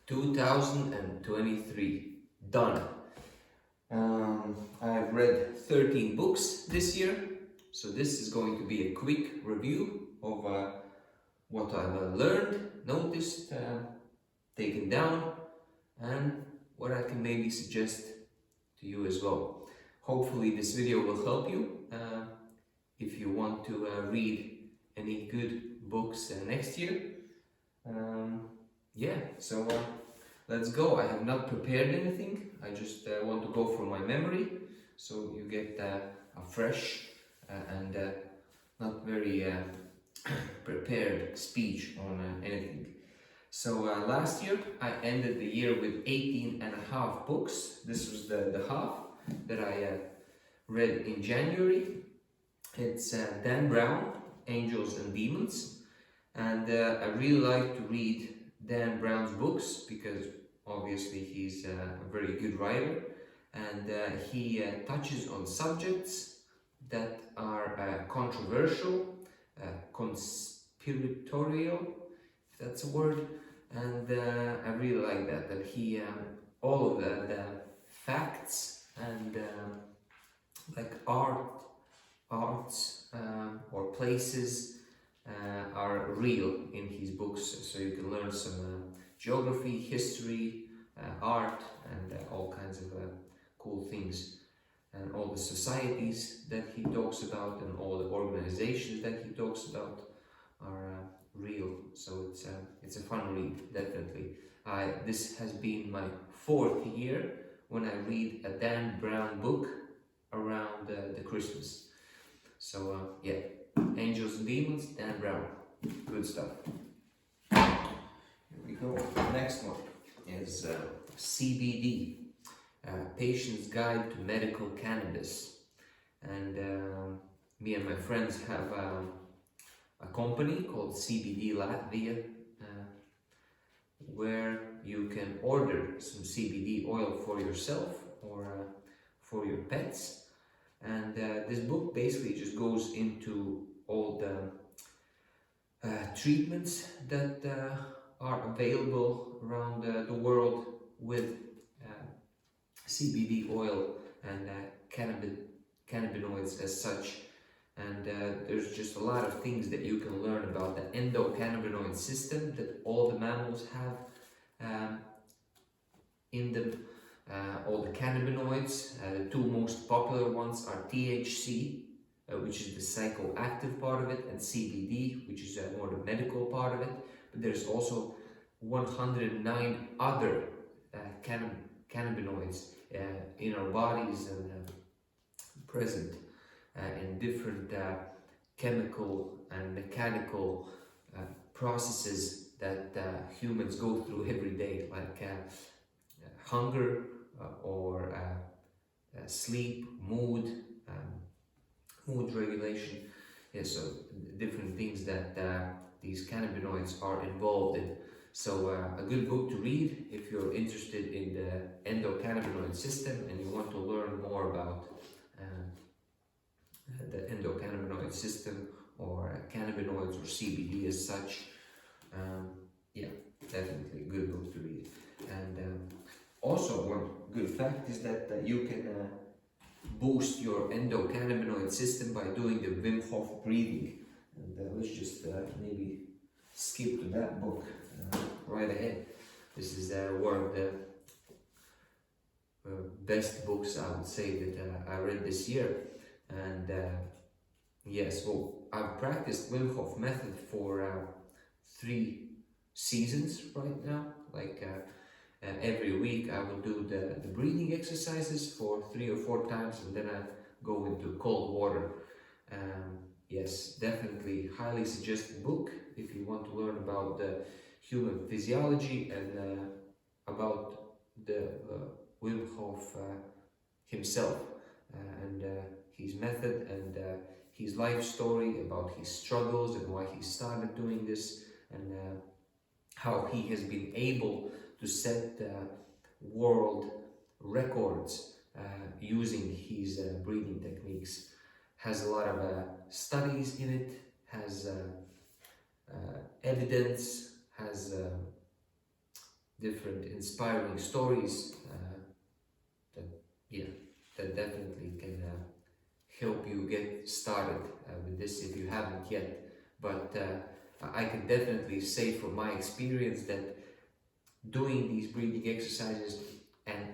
2023. Done. I've read 13 books this year, so this is going to be a quick review of what I've learned, noticed, taken down, and what I can maybe suggest to you as well. Hopefully this video will help you if you want to read any good books next year. So let's go. I have not prepared anything. I just want to go from my memory, so you get a fresh and not very prepared speech on anything. So last year I ended the year with 18 and a half books. This was the half that I read in January. It's Dan Brown, Angels and Demons, and I really like to read Dan Brown's books because obviously he's a very good writer, and he touches on subjects that are controversial, conspiratorial, if that's a word, and I really like that he all of the facts and like arts or places are real in his books, so you can learn some geography, history, art, and all kinds of cool things, and all the societies that he talks about and all the organizations that he talks about are real. So it's a fun read, definitely. This has been my 4th year when I read a Dan Brown book around the Christmas. So yeah, Angels and Demons, Dan Brown, good stuff. Here we go. The next one is CBD, Patient's Guide to Medical Cannabis, and me and my friends have a company called CBD Latvia, where you can order some CBD oil for yourself or for your pets. And this book basically just goes into all the treatments that are available around the world with CBD oil and cannabinoids as such. And there's just a lot of things that you can learn about the endocannabinoid system that all the mammals have in them. All the cannabinoids, the 2 most popular ones are THC, which is the psychoactive part of it, and CBD, which is more the medical part of it. But there's also 109 other cannabinoids in our bodies and present in different chemical and mechanical processes that humans go through every day, like hunger, or sleep, mood regulation. Yeah, so different things that these cannabinoids are involved in. So a good book to read if you're interested in the endocannabinoid system and you want to learn more about the endocannabinoid system or cannabinoids or CBD as such. Yeah, definitely a good book to read. And also, one good fact is that you can boost your endocannabinoid system by doing the Wim Hof breathing. And let's just maybe skip to that book right ahead. This is one of the best books, I would say, that I read this year. And yes, well, I've practiced Wim Hof method for 3 seasons right now. Like every week I will do the breathing exercises for 3 or 4 times, and then I go into cold water. Yes, definitely highly suggested book if you want to learn about the human physiology and about the Wim Hof himself and his method and his life story, about his struggles and why he started doing this, and how he has been able to set world records using his breathing techniques. Has a lot of studies in it, has evidence, has different inspiring stories that, yeah, that definitely can help you get started with this if you haven't yet. But I can definitely say from my experience that doing these breathing exercises and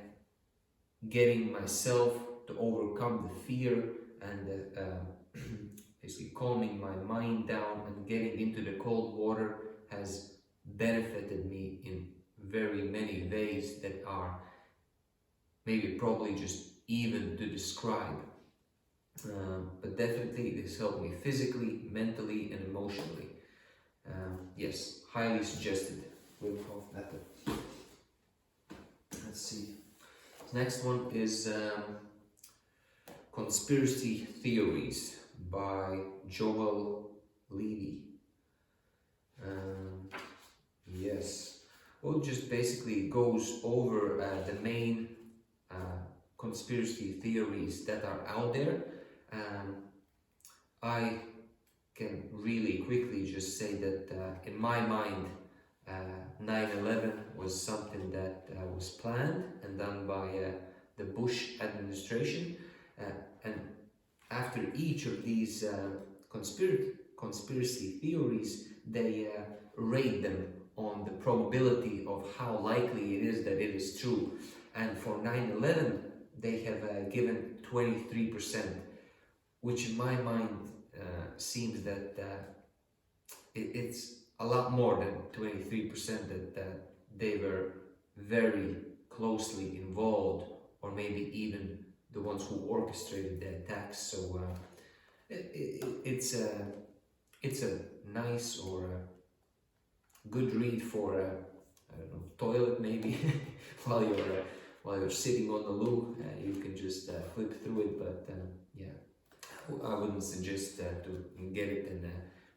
getting myself to overcome the fear and basically calming my mind down and getting into the cold water has benefited me in very many ways that are maybe probably just even to describe. But definitely this helped me physically, mentally, and emotionally. Yes, highly suggested Wim Hof method. Let's see. Next one is Conspiracy Theories by Joel Levy. Yes, well, just basically goes over the main conspiracy theories that are out there. I can really quickly just say that in my mind, 9/11 was something that was planned and done by the Bush administration, and after each of these conspiracy theories, they rate them on the probability of how likely it is that it is true. And for 9/11, they have given 23%, which in my mind seems that it's a lot more than 23%, that they were very closely involved, or maybe even the ones who orchestrated the attacks. So it's a nice or a good read for I don't know, toilet maybe while you're sitting on the loo. You can just flip through it, but yeah, I wouldn't suggest to get it and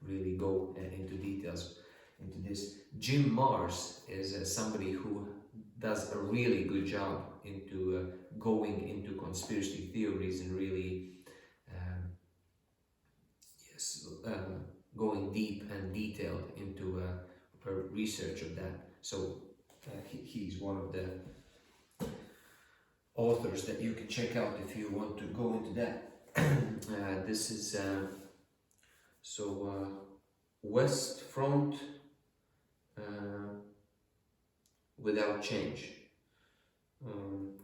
really go into details into this. Jim Mars is somebody who does a really good job into going into conspiracy theories and really going deep and detailed into her research of that. So he's one of the authors that you can check out if you want to go into that. This is West Front Without Change.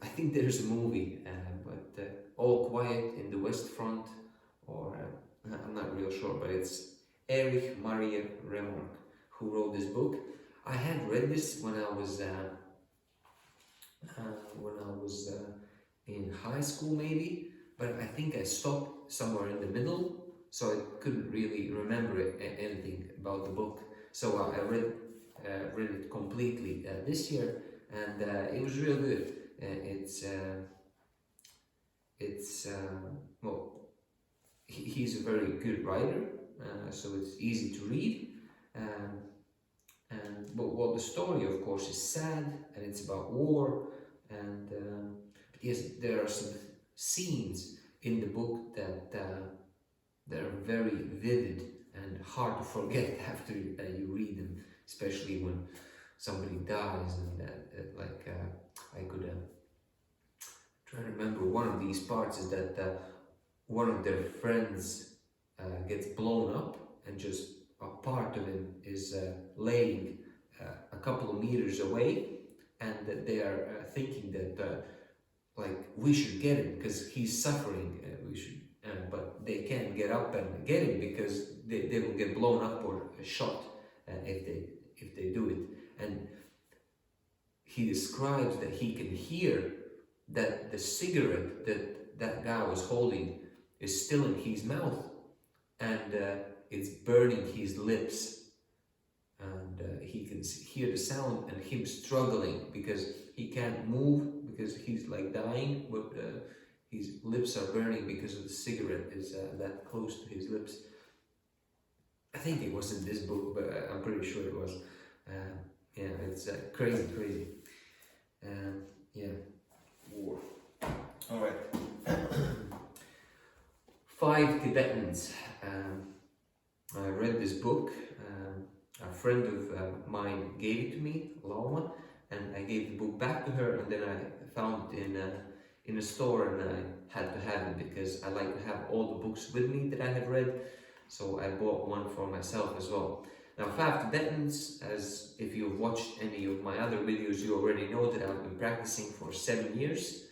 I think there's a movie, but All Quiet in the West Front, or I'm not real sure, but it's Erich Maria Remarque who wrote this book. I had read this when I was in high school maybe, but I think I stopped somewhere in the middle, so I couldn't really remember anything about the book. So I read it completely this year, and it was real good. Well, he's a very good writer, so it's easy to read. But the story, of course, is sad, and it's about war. And yes, there are some scenes in the book that are very vivid and hard to forget after you read them, especially when somebody dies. And I could try to remember one of these parts is that one of their friends gets blown up, and just a part of him is laying a couple of meters away, and that they are thinking that we should get him because he's suffering. We should, but they can't get up and get him because they will get blown up or shot if they do it. And he describes that he can hear that the cigarette that guy was holding is still in his mouth, and it's burning his lips, and he can hear the sound and him struggling because he can't move because he's like dying, but his lips are burning because of the cigarette is that close to his lips. I think it was in this book, but I'm pretty sure it was. Yeah, it's crazy. Yeah, war. All right. 5 Tibetans. I read this book. A friend of mine gave it to me, Lama, and I gave the book back to her, and then I found it in a store, and I had to have it because I like to have all the books with me that I have read, so I bought one for myself as well. Now, Five Tibetans, as if you've watched any of my other videos, you already know that I've been practicing for 7 years,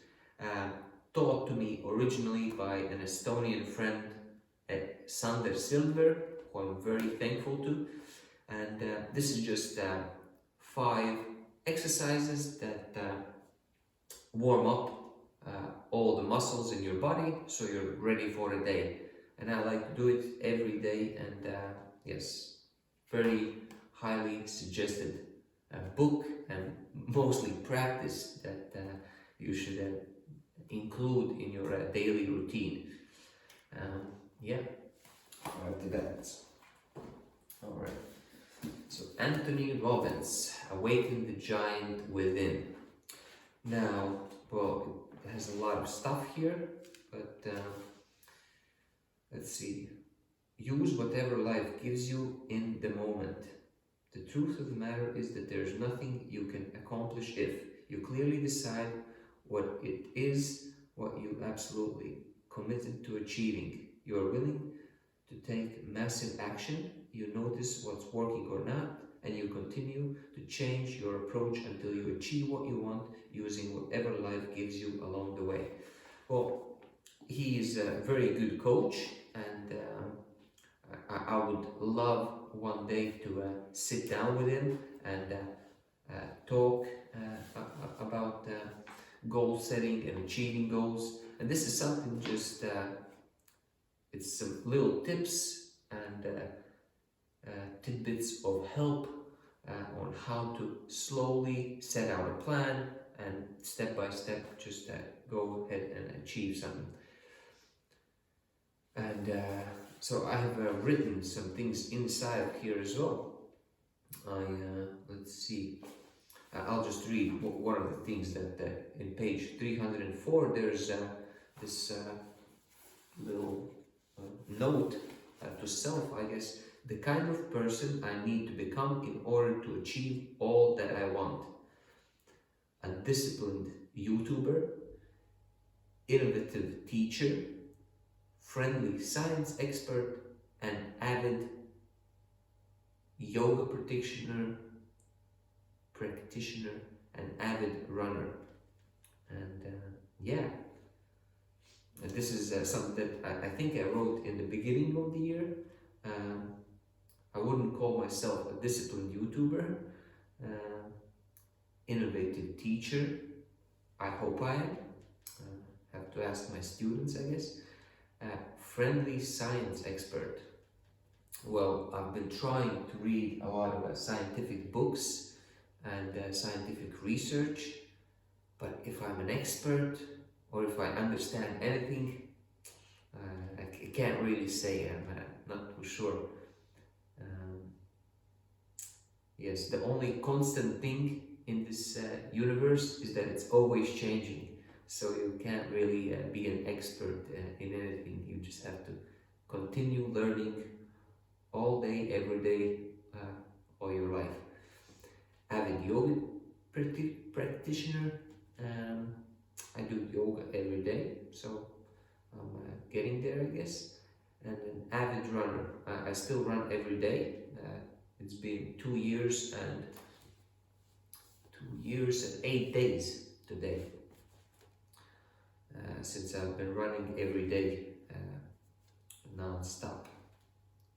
taught to me originally by an Estonian friend, Sander Silver, who I'm very thankful to. And this is just 5 exercises that warm up all the muscles in your body so you're ready for the day. And I like to do it every day, and yes, very highly suggested book, and mostly practice that you should include in your daily routine. Yeah, after that. Alright. So Anthony Robbins, Awaken the Giant Within. Now, well, it has a lot of stuff here, but let's see. Use whatever life gives you in the moment. The truth of the matter is that there's nothing you can accomplish if you clearly decide what it is, what you absolutely committed to achieving. You are willing to take massive action, you notice what's working or not, and you continue to change your approach until you achieve what you want using whatever life gives you along the way. Well, he is a very good coach, and I would love one day to sit down with him and talk about goal setting and achieving goals. And this is something just, it's some little tips and tidbits of help on how to slowly set out a plan and step by step just go ahead and achieve something. And so I have written some things inside of here as well. Let's see, I'll just read one of the things that in page 304 there's this little note to self, I guess. The kind of person I need to become in order to achieve all that I want. A disciplined YouTuber, innovative teacher, friendly science expert, and avid yoga practitioner, and avid runner. And yeah, and this is something that I think I wrote in the beginning of the year. I wouldn't call myself a disciplined YouTuber, innovative teacher. I hope I am. Have to ask my students, I guess. Friendly science expert. Well, I've been trying to read a lot of scientific books and scientific research, but if I'm an expert or if I understand anything, I can't really say. I'm not too sure. Yes, the only constant thing in this universe is that it's always changing. So you can't really be an expert in anything. You just have to continue learning all day, every day, all your life. Avid yoga practitioner. I do yoga every day, so I'm getting there, I guess. And an avid runner. I still run every day. It's been 2 years and 8 days today since I've been running every day non-stop.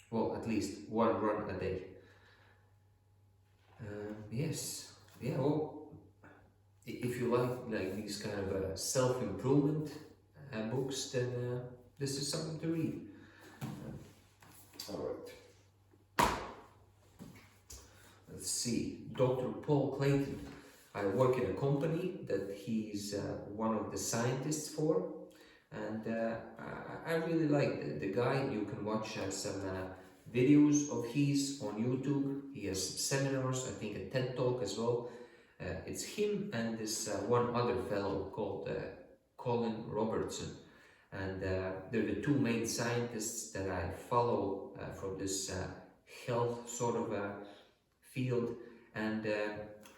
Well, at least one run a day. Yes, yeah. Well, if you like these kind of self-improvement books, then this is something to read. All right. Let's see. Dr. Paul Clayton. I work in a company that he's one of the scientists for, and I really like the guy. You can watch some videos of his on YouTube. He has seminars, I think a TED Talk as well. It's him and this one other fellow called Colin Robertson, and they're the two main scientists that I follow from this health sort of field. And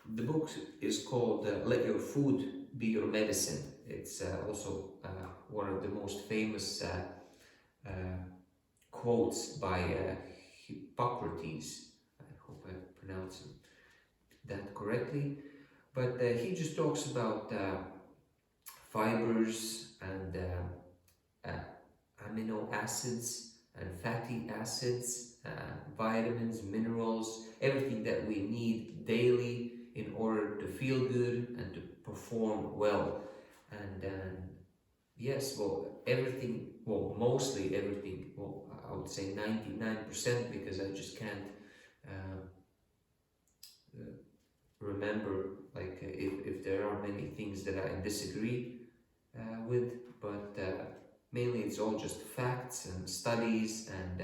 The book is called Let Your Food Be Your Medicine. It's also one of the most famous uh, quotes by Hippocrates. I hope I pronounce that correctly. But he just talks about fibers and amino acids and fatty acids, vitamins, minerals, everything that we need daily in order to feel good and to perform well. And yes, well, everything, well, mostly everything, well, I would say 99% because I just can't remember, like, if there are many things that I disagree with, but mainly it's all just facts and studies and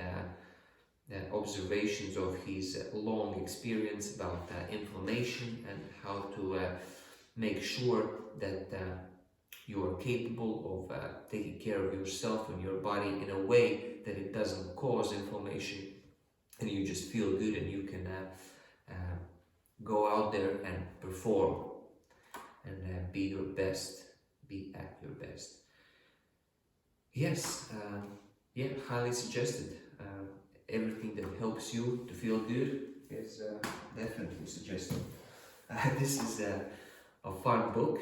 observations of his long experience about inflammation and how to make sure that you are capable of taking care of yourself and your body in a way that it doesn't cause inflammation, and you just feel good and you can go out there and perform and be your best, be at your best. Yes, yeah, highly suggested. Everything that helps you to feel good is definitely suggested. This is a fun book.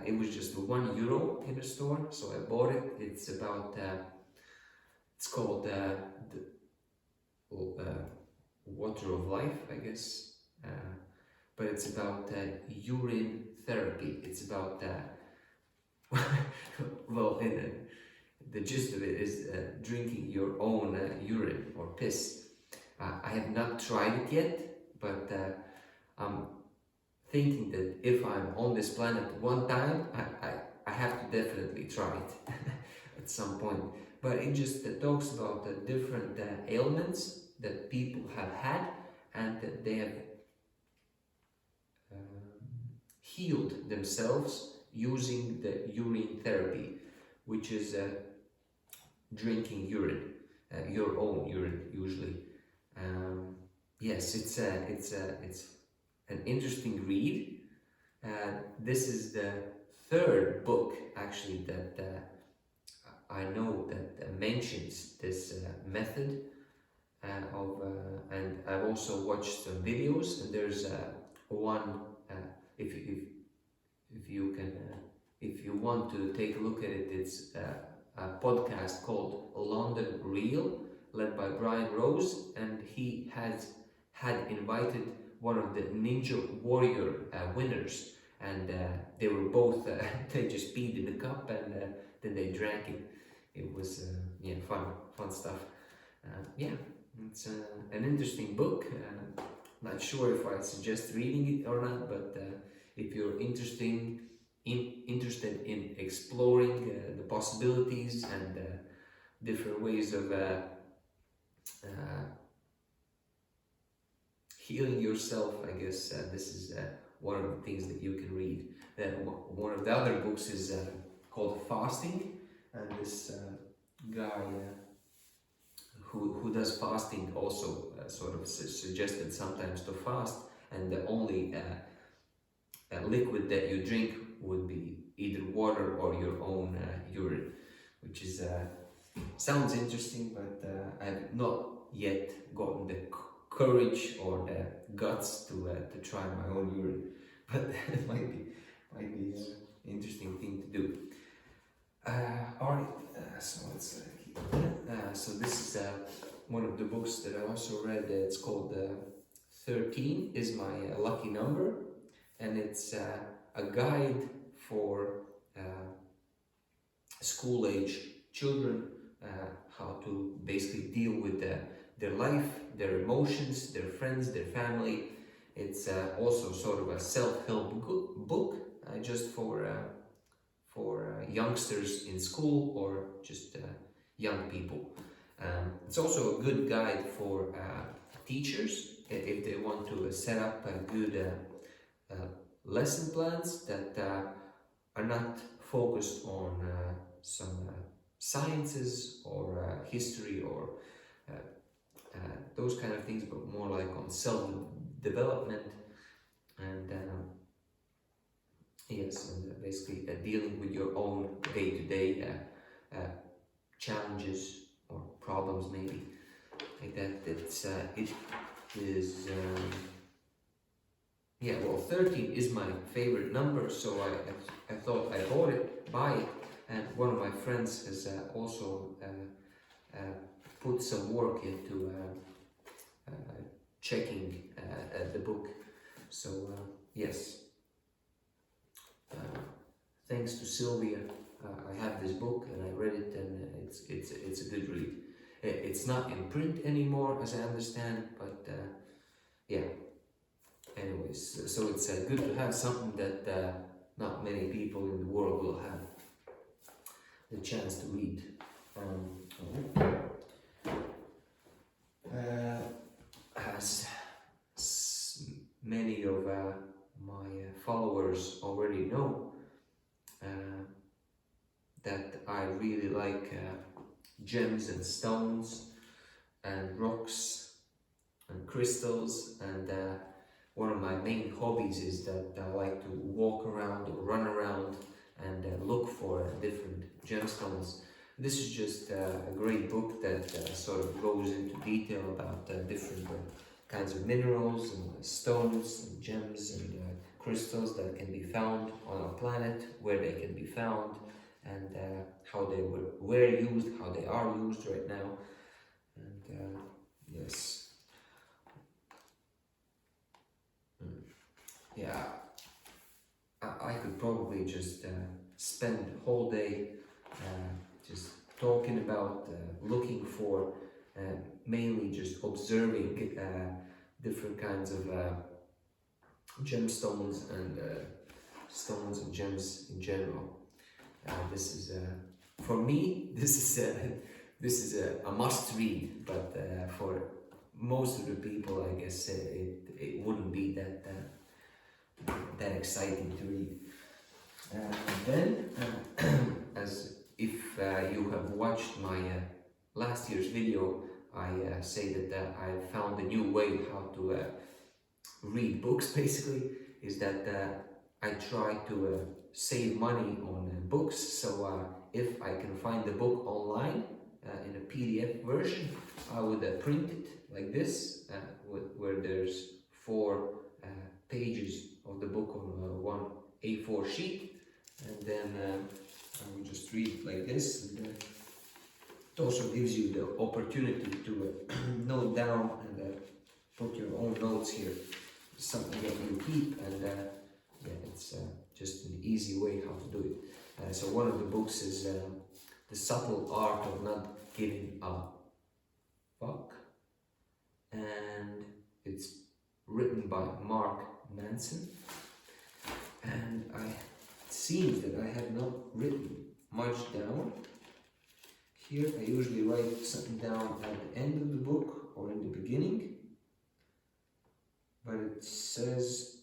It was just €1 in the store, so I bought it. It's about, it's called the Water of Life, I guess. But it's about urine therapy. It's about, well, the gist of it is drinking your own urine or piss. I have not tried it yet, but I'm thinking that if I'm on this planet one time, I have to definitely try it at some point. But it just talks about the different ailments that people have had and that they have healed themselves using the urine therapy, which is drinking urine, your own urine usually. Yes, it's an interesting read. This is the third book actually that I know that mentions this method and I've also watched some videos, and there's one if you want to take a look at it, it's a podcast called London Real, led by Brian Rose, and he had invited one of the Ninja Warrior winners, and they were both they just peed in the cup and then they drank it. It was yeah, fun stuff. Yeah, it's an interesting book. Not sure if I suggest reading it or not, but if you're interested in exploring the possibilities and different ways of healing yourself, I guess this is one of the things that you can read. Then one of the other books is called Fasting, and this guy who does fasting also sort of suggested sometimes to fast, and the only liquid that you drink would be either water or your own urine, which is sounds interesting, but I've not yet gotten the courage or the guts to try my own urine, but it might be an interesting thing to do. All right, so let's keep so this is one of the books that I also read. It's called 13 is my lucky number, and it's a guide for school-age children, how to basically deal with their life, their emotions, their friends, their family. It's also sort of a self-help book, just for youngsters in school or just young people. It's also a good guide for teachers if they want to set up a good lesson plans that are not focused on some sciences or history or those kind of things, but more like on self-development and yes, and basically dealing with your own day-to-day challenges or problems, maybe like that. It is. Yeah, well, 13 is my favorite number, so I thought I buy it, and one of my friends has also put some work into checking the book. So yes, thanks to Sylvia, I have this book and I read it, and it's a good read. It's not in print anymore, as I understand, but yeah. Anyways, so it's good to have something that not many people in the world will have the chance to read. As many of my followers already know, that I really like gems and stones and rocks and crystals, and one of my main hobbies is that I like to walk around or run around and look for different gemstones. This is just a great book that sort of goes into detail about different kinds of minerals and stones and gems and crystals that can be found on our planet, where they can be found, and how they were used, how they are used right now. And yes. Yeah, I could probably just spend the whole day just talking about, looking for, mainly just observing different kinds of gemstones and stones and gems in general. This is for me. This is a must read, but for most of the people, I guess it wouldn't be that exciting to read. Then, as if you have watched my last year's video, I say that I found a new way how to read books. Basically, is that I try to save money on books. So if I can find the book online in a PDF version, I would print it like this, where there's 4 pages of the book on one A4 sheet, and then I will just read it like this. And it also gives you the opportunity to note down and put your own notes here, something that you keep, and yeah, it's just an easy way how to do it. So one of the books is The Subtle Art of Not Giving a Fuck, and it's written by Mark Manson, and it seems that I have not written much down here. I usually write something down at the end of the book or in the beginning, but it says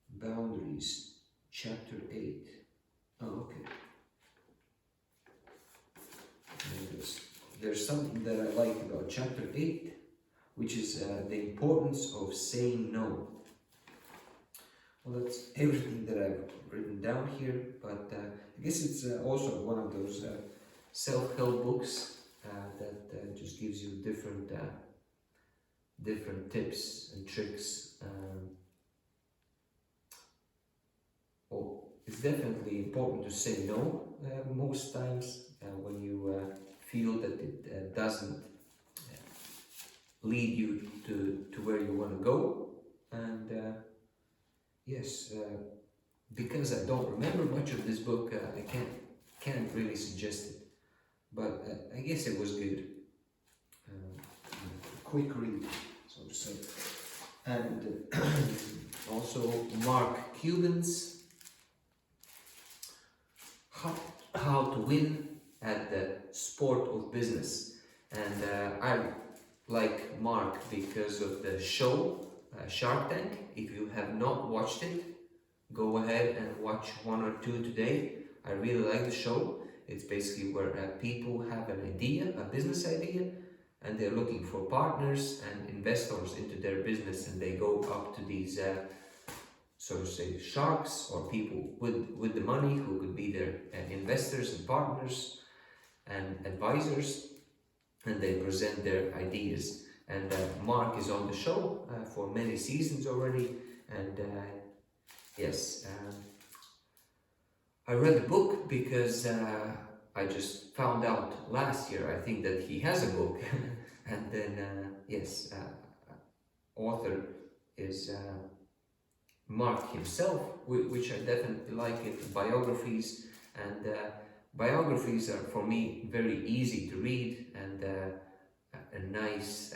Boundaries, chapter 8. Oh, okay. There's something that I like about chapter 8, which is the importance of saying no. Well, that's everything that I've written down here, but I guess it's also one of those self-help books that just gives you different tips and tricks. Well, it's definitely important to say no most times when you feel that it doesn't lead you to where you want to go. And yes, because I don't remember much of this book, I can't really suggest it, but I guess it was good. Quick read, so to say. And also Mark Cuban's How to Win at the Sport of Business. And I like Mark because of the show Shark Tank. If you have not watched it, go ahead and watch 1 or 2 today. I really like the show. It's basically where people have an idea, a business idea, and they're looking for partners and investors into their business, and they go up to these so to say, sharks or people with the money who could be their investors and partners and advisors, and they present their ideas. And Mark is on the show for many seasons already, and yes, I read the book because I just found out last year, I think, that he has a book, and then yes, author is Mark himself, which I definitely like it. Biographies, and biographies are for me very easy to read, and a nice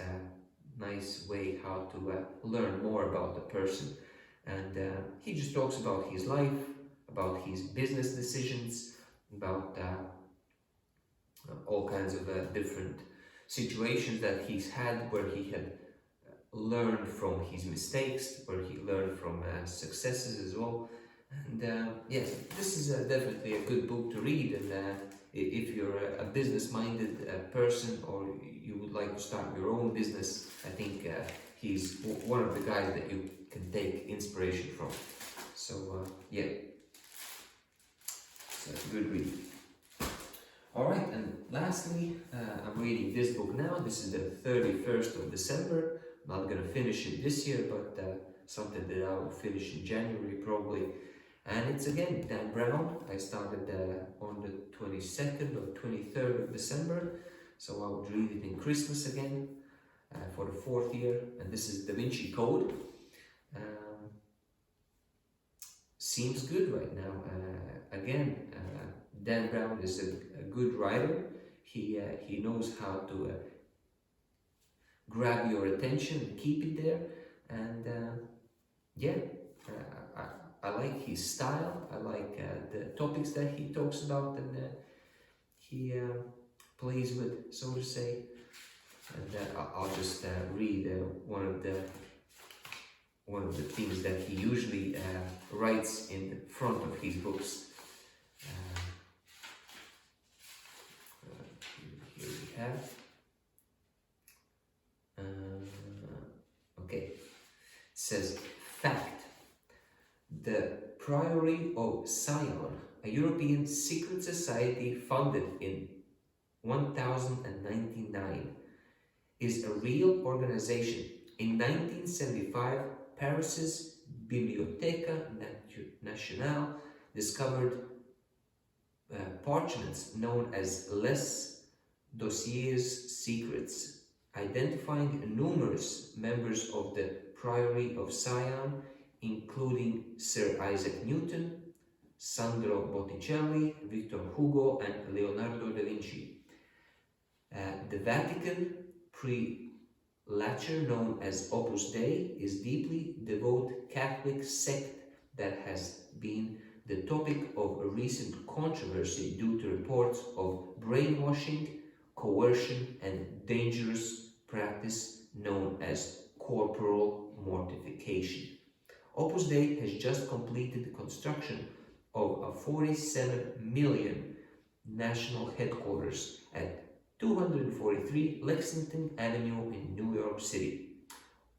nice way how to learn more about the person. And he just talks about his life, about his business decisions, about all kinds of different situations that he's had where he had learned from his mistakes, where he learned from successes as well. And yes, this is definitely a good book to read. And if you're a business-minded person, or you would like to start your own business, I think he's one of the guys that you can take inspiration from. So yeah, it's a good read. Alright, and lastly, I'm reading this book now. This is the 31st of December. I'm not going to finish it this year, but something that I will finish in January probably. And it's again Dan Brown. I started on the 22nd or 23rd of December, so I would read it in Christmas again for the 4th year. And this is Da Vinci Code. Seems good right now. Again, Dan Brown is a good writer. He knows how to grab your attention and keep it there. And yeah, I like his style. I like the topics that he talks about, and he plays with, so to say. And I'll just read one of the things that he usually writes in front of his books. Here we have. Okay. It says, fact. The Priory of Sion, a European secret society founded in 1099, is a real organization. In 1975, Paris's Bibliothèque Nationale discovered parchments known as Les Dossiers Secrets, identifying numerous members of the Priory of Sion, including Sir Isaac Newton, Sandro Botticelli, Victor Hugo, and Leonardo da Vinci. The Vatican prelature, known as Opus Dei, is deeply devout Catholic sect that has been the topic of a recent controversy due to reports of brainwashing, coercion, and dangerous practice known as corporal mortification. Opus Dei has just completed the construction of a 47 million national headquarters at 243 Lexington Avenue in New York City.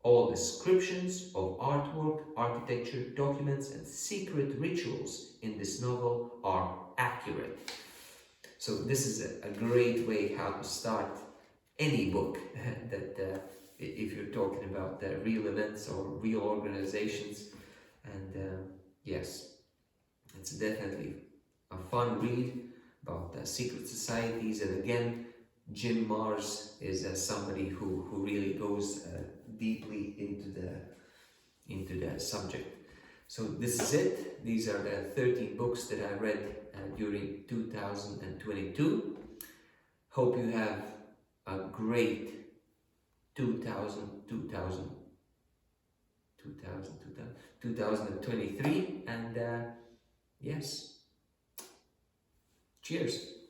All descriptions of artwork, architecture, documents, and secret rituals in this novel are accurate. So this is a great way how to start any book that if you're talking about real events or real organizations. And yes, it's definitely a fun read about secret societies. And again, Jim Marrs is somebody who really goes deeply into the subject. So this is it. These are the 13 books that I read during 2022. Hope you have a great 2023, and yes, cheers.